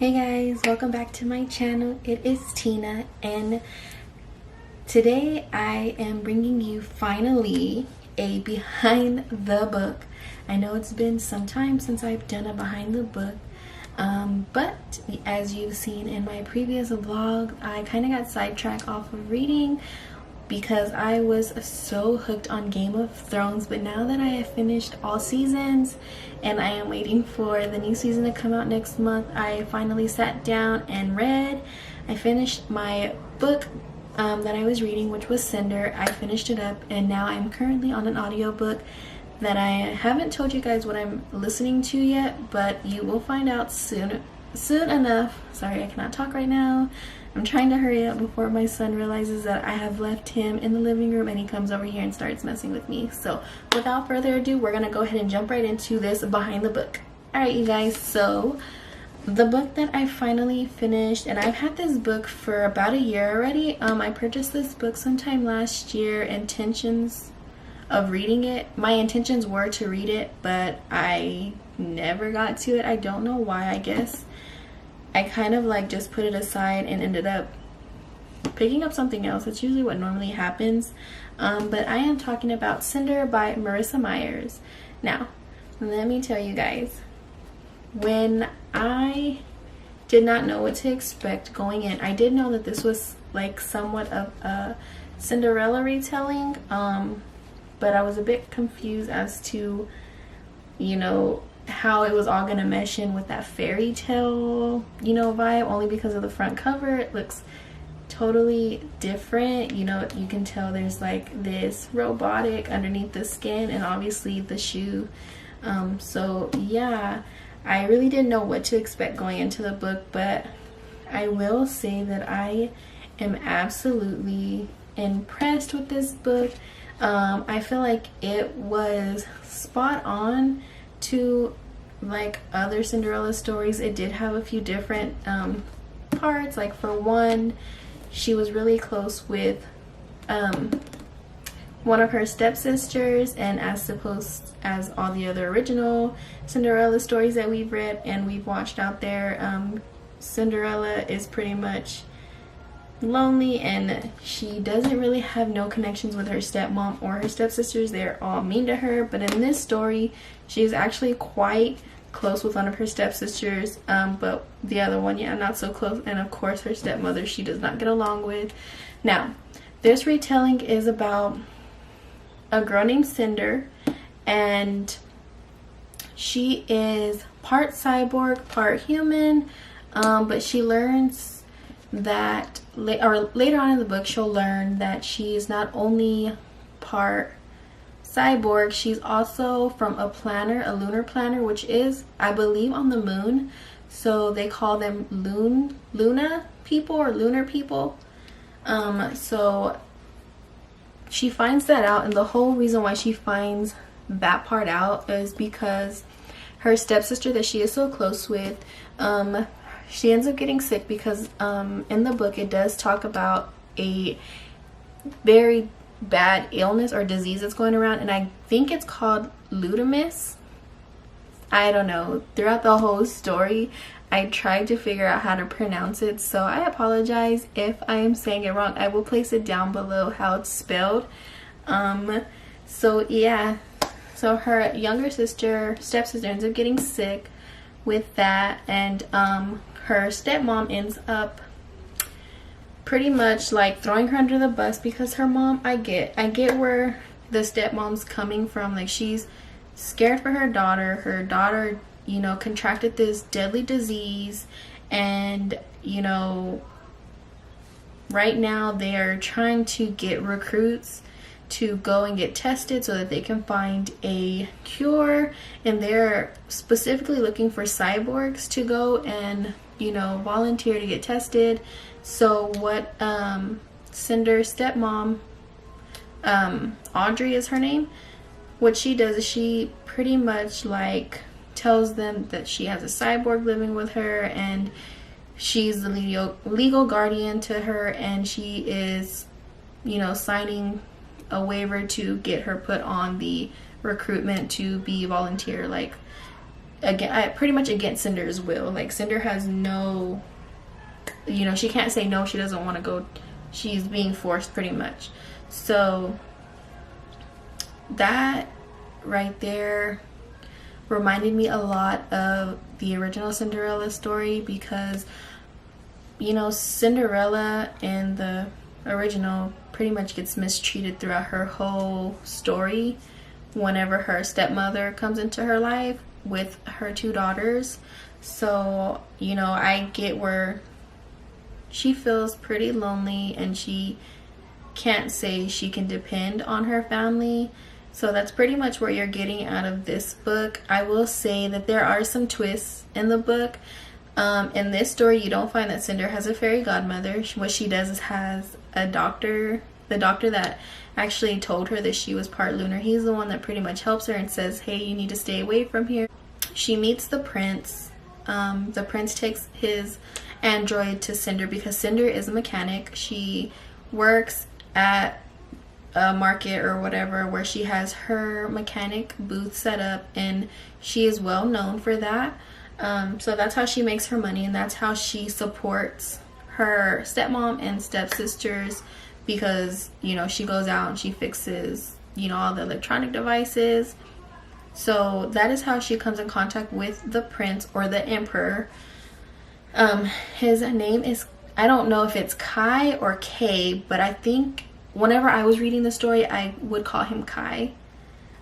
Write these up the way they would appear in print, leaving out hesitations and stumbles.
Hey guys, welcome back to my channel. It is Tina, and today I am bringing you finally a behind the book. I know it's been some time since I've done a behind the book, but as you've seen in my previous vlog, I kind of got sidetracked off of reading because I was so hooked on Game of Thrones. But now that I have finished all seasons and I am waiting for the new season to come out next month, I finally sat down and read. I finished my book that I was reading, which was Cinder. I finished it up, and now I'm currently on an audiobook that I haven't told you guys what I'm listening to yet, but you will find out soon enough. Sorry, I cannot talk right now. I'm trying to hurry up before my son realizes that I have left him in the living room and he comes over here and starts messing with me. So without further ado, we're gonna go ahead and jump right into this behind the book. Alright, you guys, so the book that I finally finished, and I've had this book for about a year already. I purchased this book sometime last year. Intentions of reading it, my intentions were to read it, but I never got to it. I don't know why. I guess I kind of like just put it aside and ended up picking up something else. That's usually what normally happens. But I am talking about Cinder by Marissa Meyer. Now, let me tell you guys, when I did not know what to expect going in, I did know that this was like somewhat of a Cinderella retelling, but I was a bit confused as to, you know, how it was all gonna mesh in with that fairy tale, you know, vibe, only because of the front cover. It looks totally different. You know, you can tell there's like this robotic underneath the skin and obviously the shoe. So yeah, I really didn't know what to expect going into the book, but I will say that I am absolutely impressed with this book. I feel like it was spot on to like other Cinderella stories. It did have a few different parts. Like, for one, she was really close with one of her stepsisters, and as all the other original Cinderella stories that we've read and we've watched out there, Cinderella is pretty much lonely, and she doesn't really have no connections with her stepmom or her stepsisters. They're all mean to her. But in this story, she's actually quite close with one of her stepsisters, but the other one, yeah, not so close. And of course her stepmother, she does not get along with. Now, this retelling is about a girl named Cinder, and she is part cyborg, part human, but she learns that later on in the book, she'll learn that she's not only part cyborg, she's also from a lunar planet, which is, I believe, on the moon. So they call them Luna people or lunar people. So she finds that out, and the whole reason why she finds that part out is because her stepsister that she is so close with, she ends up getting sick because in the book it does talk about a very bad illness or disease that's going around, and I think it's called lutimus. I don't know. Throughout the whole story, I tried to figure out how to pronounce it, so I apologize if I am saying it wrong. I will place it down below how it's spelled. So yeah, so her younger stepsister ends up getting sick with that, and her stepmom ends up pretty much like throwing her under the bus because her mom, I get where the stepmom's coming from. Like, she's scared for her daughter. Her daughter, you know, contracted this deadly disease, and you know, right now they are trying to get recruits to go and get tested so that they can find a cure, and they're specifically looking for cyborgs to go and, you know, volunteer to get tested. So what Cinder's stepmom, Audrey is her name, what she does is she pretty much like tells them that she has a cyborg living with her, and she's the legal guardian to her, and she is, you know, signing a waiver to get her put on the recruitment to be volunteer. Like, pretty much against Cinder's will. Like Cinder has no, you know, she can't say no, she doesn't want to go, she's being forced pretty much. So that right there reminded me a lot of the original Cinderella story, because, you know, Cinderella in the original pretty much gets mistreated throughout her whole story whenever her stepmother comes into her life with her 2 daughters. So, you know, I get where she feels pretty lonely and she can't say she can depend on her family. So that's pretty much what you're getting out of this book. I will say that there are some twists in the book. In this story, you don't find that Cinder has a fairy godmother. What she does is has a doctor. The doctor that actually told her that she was part lunar, he's the one that pretty much helps her and says, hey, you need to stay away from here. She meets the prince. The prince takes his android to Cinder because Cinder is a mechanic. She works at a market or whatever where she has her mechanic booth set up, and she is well known for that. So that's how she makes her money, and that's how she supports her stepmom and stepsisters, because, you know, she goes out and she fixes, you know, all the electronic devices. So that is how she comes in contact with the prince, or the emperor. His name is, I don't know if it's Kai or Kay, but I think whenever I was reading the story, I would call him Kai.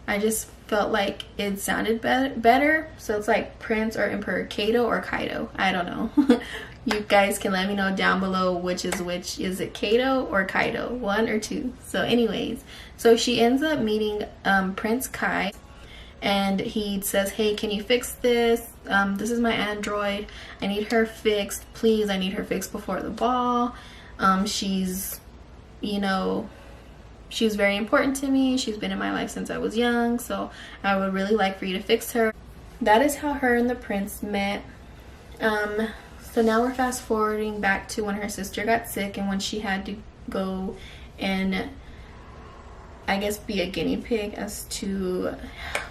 I just felt like it sounded better. So it's like Prince or Emperor Kato or Kaido. I don't know. You guys can let me know down below which is which. Is it Kato or Kaido? 1 or 2? So anyways, so she ends up meeting Prince Kai, and he says, hey, can you fix this? This is my android. I need her fixed. Please, I need her fixed before the ball. She's, you know, she's very important to me. She's been in my life since I was young, so I would really like for you to fix her. That is how her and the prince met. So now we're fast forwarding back to when her sister got sick and when she had to go and, I guess, be a guinea pig as to,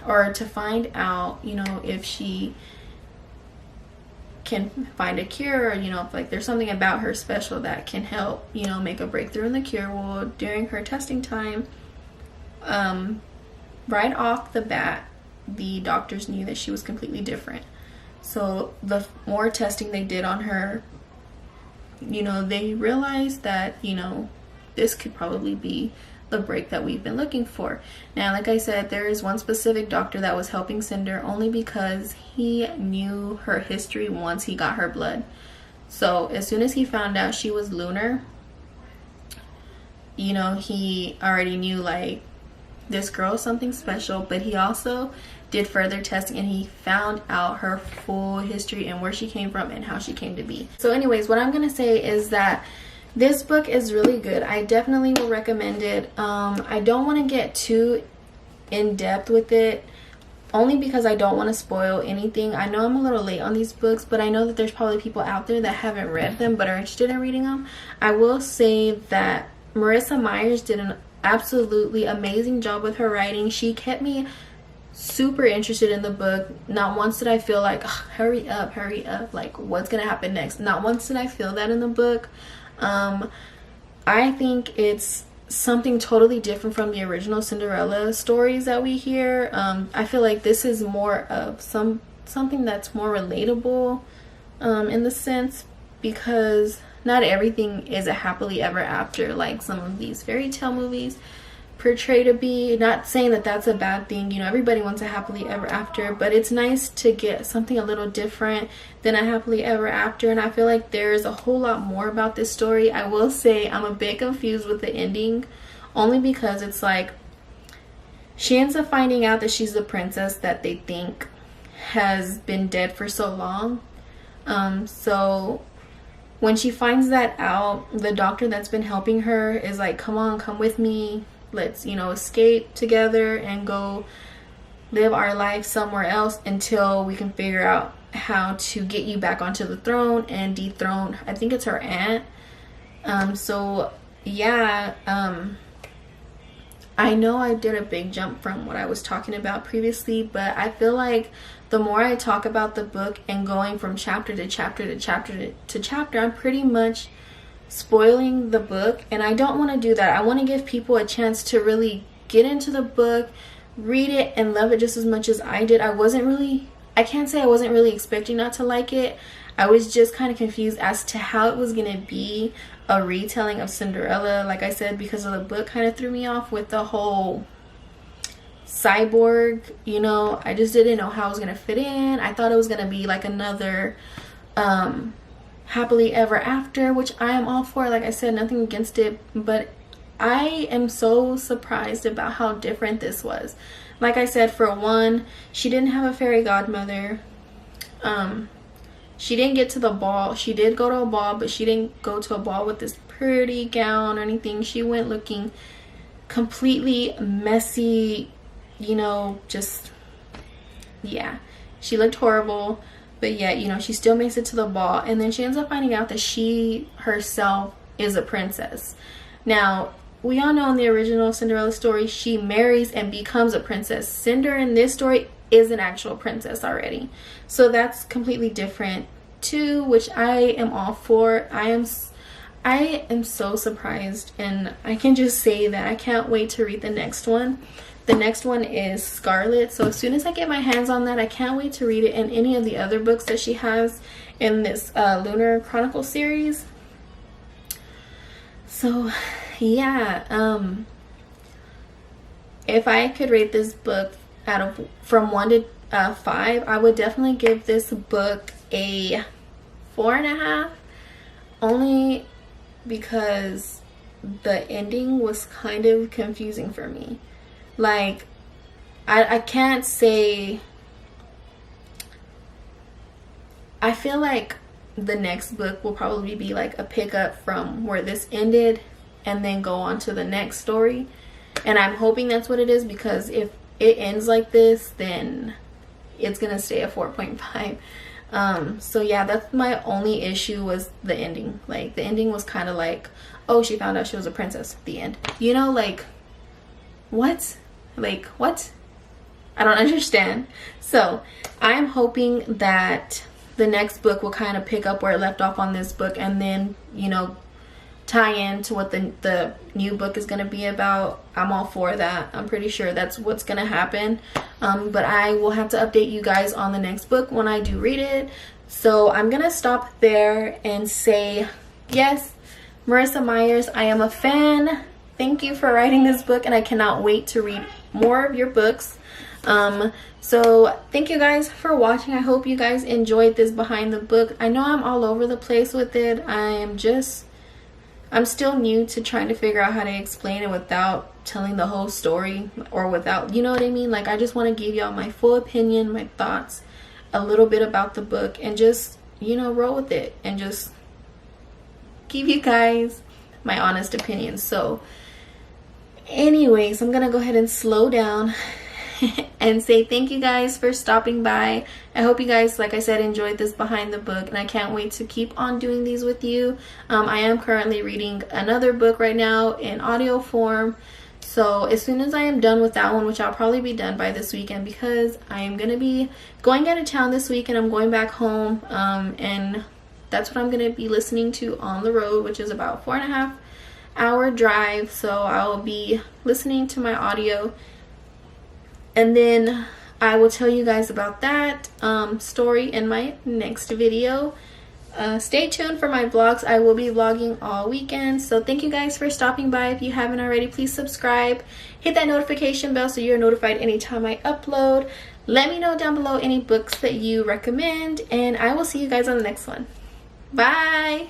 or to find out, you know, if she can find a cure, or, you know, if like there's something about her special that can help, you know, make a breakthrough in the cure. Well, during her testing time, right off the bat, the doctors knew that she was completely different. So the more testing they did on her, you know, they realized that, you know, this could probably be the break that we've been looking for. Now, like I said, there is one specific doctor that was helping Cinder only because he knew her history once he got her blood. So as soon as he found out she was lunar, you know, he already knew, like, this girl is something special. But he also did further testing and he found out her full history and where she came from and how she came to be. So anyways, what I'm gonna say is that this book is really good. I definitely will recommend it. I don't want to get too in depth with it, only because I don't want to spoil anything. I know I'm a little late on these books, but I know that there's probably people out there that haven't read them but are interested in reading them. I will say that Marissa Meyer did an absolutely amazing job with her writing. She kept me super interested in the book. Not once did I feel like, hurry up, like what's gonna happen next. Not once did I feel that in the book. I think it's something totally different from the original Cinderella stories that we hear. I feel like this is more of something that's more relatable in the sense, because not everything is a happily ever after like some of these fairy tale movies portray to be. Not saying that that's a bad thing, you know, everybody wants a happily ever after, but it's nice to get something a little different than a happily ever after. And I feel like there's a whole lot more about this story. I will say I'm a bit confused with the ending, only because it's like she ends up finding out that she's the princess that they think has been dead for so long. So when she finds that out, the doctor that's been helping her is like, come on, come with me, let's, you know, escape together and go live our life somewhere else until we can figure out how to get you back onto the throne and dethrone, I think it's her aunt. So yeah, I know I did a big jump from what I was talking about previously, but I feel like the more I talk about the book and going from chapter to chapter to chapter to chapter, I'm pretty much spoiling the book, and I don't want to do that. I want to give people a chance to really get into the book, read it, and love it just as much as I did. I can't say I wasn't really expecting not to like it. I was just kind of confused as to how it was going to be a retelling of Cinderella. Like I said, because of the book kind of threw me off with the whole cyborg, you know. I just didn't know how it was going to fit in. I thought it was going to be like another happily ever after, which I am all for. Like I said, nothing against it, but I am so surprised about how different this was. Like I said, for one, she didn't have a fairy godmother. She didn't get to the ball. She did go to a ball, but she didn't go to a ball with this pretty gown or anything. She went looking completely messy, you know, just, yeah. She looked horrible. But yet, you know, she still makes it to the ball. And then she ends up finding out that she herself is a princess. Now, we all know in the original Cinderella story, she marries and becomes a princess. Cinder in this story is an actual princess already. So that's completely different too, which I am all for. I am so surprised, and I can just say that I can't wait to read the next one. The next one is Scarlet. So as soon as I get my hands on that, I can't wait to read it, and any of the other books that she has in this Lunar Chronicle series. So yeah, if I could rate this book from 1 to 5, I would definitely give this book a 4.5, only because the ending was kind of confusing for me. Like, I can't say, I feel like the next book will probably be like a pickup from where this ended and then go on to the next story. And I'm hoping that's what it is, because if it ends like this, then it's gonna stay a 4.5. So yeah, that's my only issue, was the ending. Like, the ending was kind of like, oh, she found out she was a princess at the end, you know, like, what? Like, what? I don't understand. So I'm hoping that the next book will kind of pick up where it left off on this book, and then, you know, tie into what the new book is going to be about. I'm all for that. I'm pretty sure that's what's going to happen. But I will have to update you guys on the next book when I do read it. So I'm going to stop there and say, yes, Marissa Myers, I am a fan. Thank you for writing this book, and I cannot wait to read more of your books. So thank you guys for watching. I hope you guys enjoyed this behind the book. I know I'm all over the place with it. I'm still new to trying to figure out how to explain it without telling the whole story, or without, you know what I mean? Like, I just want to give y'all my full opinion, my thoughts, a little bit about the book, and just, you know, roll with it and just give you guys my honest opinion. So anyways, I'm gonna go ahead and slow down and say thank you guys for stopping by. I hope you guys, like I said, enjoyed this behind the book, and I can't wait to keep on doing these with you. I am currently reading another book right now in audio form, so as soon as I am done with that one, which I'll probably be done by this weekend, because I am gonna be going out of town this week and I'm going back home, and that's what I'm gonna be listening to on the road, which is about 4.5 hour drive. So I'll be listening to my audio, and then I will tell you guys about that story in my next video. Stay tuned for my vlogs. I will be vlogging all weekend. So thank you guys for stopping by. If you haven't already, please subscribe. Hit that notification bell so you're notified anytime I upload. Let me know down below any books that you recommend, and I will see you guys on the next one. Bye!